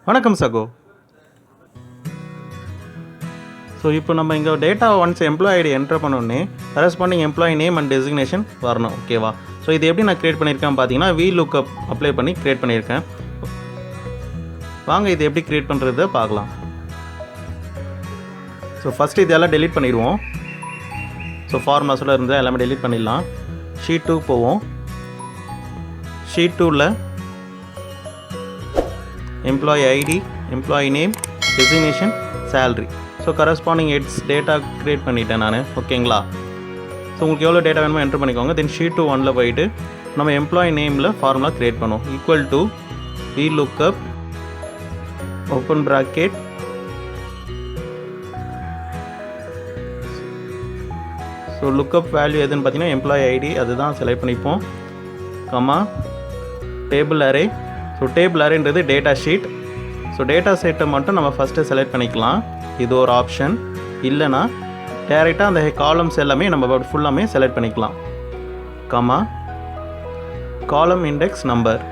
வணக்கம் சகோ. ஸோ இப்போ நம்ம இங்கே data once employee ID enter பண்ணோடனே corresponding employee name and designation வரணும். ஓகேவா? ஸோ இது எப்படி நான் க்ரியேட் பண்ணியிருக்கேன் பார்த்தீங்கன்னா VLOOKUP அப்ளை பண்ணி க்ரியேட் பண்ணியிருக்கேன். வாங்க இது எப்படி க்ரியேட் பண்ணுறத பார்க்கலாம். ஸோ ஃபஸ்ட்டு இதெல்லாம் டெலீட் பண்ணிடுவோம். ஸோ ஃபார்முலாஸோட இருந்தால் எல்லாமே டெலீட் பண்ணிடலாம். ஷீட் 2 போவோம். ஷீட் 2ல் employee ID, employee name, designation, salary. So corresponding heads data create பண்ணிட்டேன் நான். ஓகேங்களா? ஸோ உங்களுக்கு எவ்வளோ டேட்டா வேணுமோ என்ட்ரு பண்ணிக்கோங்க. தென் ஷீட் 1ல் போயிட்டு நம்ம எம்ப்ளாயி நேமில் ஃபார்முலா க்ரியேட் பண்ணுவோம். Equal to VLOOKUP open bracket so lookup value எதுன்னு பார்த்தீங்கன்னா எம்ப்ளாயி ஐடி அதுதான் செலக்ட் பண்ணிப்போம். Comma table array. So table அரேன்றது டேட்டா ஷீட். ஸோ டேட்டா ஷீட்டை மட்டும் நம்ம ஃபஸ்ட்டு செலக்ட் பண்ணிக்கலாம். இது ஒரு ஆப்ஷன். இல்லைனா டேரெக்டாக அந்த காலம்ஸ் எல்லாமே நம்ம ஃபுல்லாமே செலக்ட் பண்ணிக்கலாம். Comma column index number.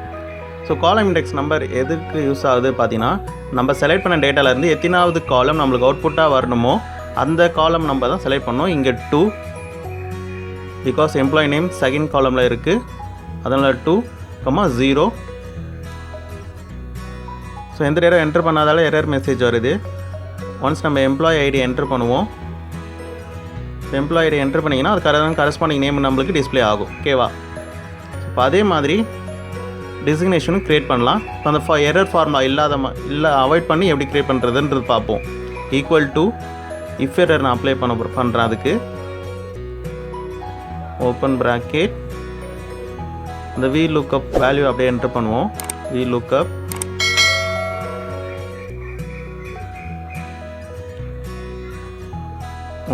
So காலம் இண்டெக்ஸ் நம்பர் எதுக்கு யூஸ் ஆகுது பார்த்தீங்கன்னா நம்ம செலக்ட் பண்ண டேட்டாவிலேருந்து எத்தனாவது காலம் நம்மளுக்கு அவுட்புட்டாக வரணுமோ அந்த காலம் நம்ம தான் செலக்ட் பண்ணோம். இங்கே 2 பிகாஸ் எம்ப்ளாயி நேம் செகண்ட் காலமில் இருக்குது, அதனால் 2, 0. ஸோ எந்த டேட்டா என்டர் பண்ணாதால எரர் மெசேஜ் வருது. ஒன்ஸ் நம்ம எம்ப்ளாயி ஐடி என்டர் பண்ணுவோம். எம்ப்ளாயி ஐடி என்டர் பண்ணிங்கன்னா அது கரஸ்பாண்டிங் நேம் நம்மளுக்கு டிஸ்பிளே ஆகும். ஓகேவா? இப்போ அதே மாதிரி டெசிக்னேஷனும் க்ரியேட் பண்ணலாம். இப்போ அந்த எரர் ஃபார்முலா இல்லை அவாய்ட் பண்ணி எப்படி க்ரியேட் பண்ணுறதுன்றது பார்ப்போம். ஈக்குவல் டு இஃப் எரர் நான் அப்ளை பண்ணுறேன். அதுக்கு ஓப்பன் ப்ராக்கெட் இந்த VLOOKUP வேல்யூ அப்படியே என்டர் பண்ணுவோம். VLOOKUP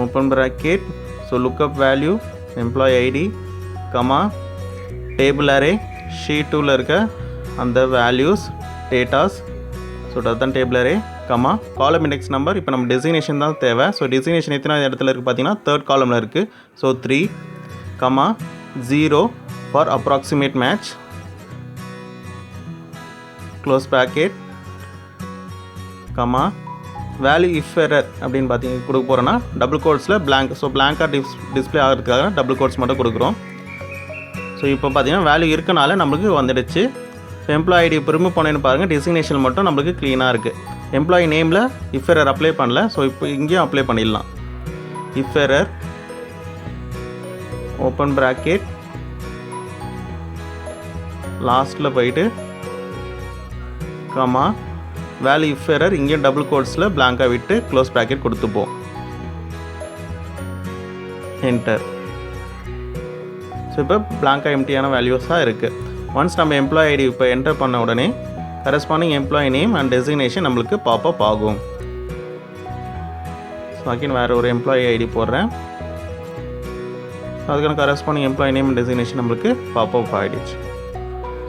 open bracket so lookup value employee ID comma table array sheet 2ல் இருக்க அந்த வேல்யூஸ் டேட்டாஸ். ஸோ அதுதான் table array comma column index number. இப்போ நம்ம டெசிக்னேஷன் தான் தேவை. ஸோ டெசிக்னேஷன் எத்தனை இடத்துல இருக்குது பார்த்தீங்கன்னா 3rd காலமில் இருக்குது. So 3 comma 0 for approximate match close bracket comma value if error அப்படின்னு பார்த்தீங்கன்னா கொடுக்க போகிறோன்னா டபுள் கோட்ஸில் blank. ஸோ பிளாங்காக டிஸ்பிளே ஆகிறதுக்காக டபுள் கோட்ஸ் மட்டும் கொடுக்குறோம். ஸோ இப்போ பார்த்தீங்கன்னா வேல்யூ இருக்கனால நம்மளுக்கு வந்துடுச்சு. ஸோ எம்ப்ளாயி ஐடி இப்போ ரிமூவ் பண்ணேன்னு பாருங்கள். டெசிக்னேஷன் மட்டும் நம்மளுக்கு க்ளீனாக இருக்குது. எம்ப்ளாயி நேமில் இஃப் எரர் அப்ளை பண்ணல. ஸோ இப்போ இங்கேயும் அப்ளை பண்ணிடலாம். இஃப் எரர் ஓப்பன் ப்ராக்கெட் லாஸ்ட்டில் போயிட்டு கமா வேல்யூ இஃப் எரர் இங்கேயும் டபுள் கோட்ஸில் பிளாங்காக விட்டு க்ளோஸ் ப்ராக்கெட் கொடுத்துப்போம். என்டர். ஸோ இப்போ பிளாங்காக எம்டியான வேல்யூஸாக இருக்குது. ஒன்ஸ் நம்ம எம்ப்ளாயி ஐடி இப்போ என்டர் பண்ண உடனே corresponding employee name and designation நம்மளுக்கு பாப்அப் ஆகும். ஸோ அகைன் வேறு ஒரு எம்ப்ளாயி ஐடி போடுறேன். அதுக்கான corresponding employee name and designation நம்மளுக்கு பாப்அப் ஆகிடுச்சு.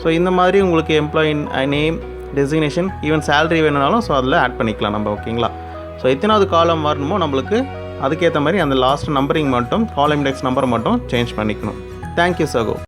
ஸோ இந்த மாதிரி உங்களுக்கு employee name, designation, even salary வேணுனாலும் ஸோ அதில் ஆட் பண்ணிக்கலாம் நம்ம. ஓகேங்களா? ஸோ எத்தனாவது காலம் வரணுமோ நம்மளுக்கு அதுக்கேற்ற மாதிரி அந்த லாஸ்ட் நம்பரிங் மட்டும் காலம் இண்டெக்ஸ் நம்பர் மட்டும் சேஞ்ச் பண்ணிக்கணும். தேங்க்யூ சகோ.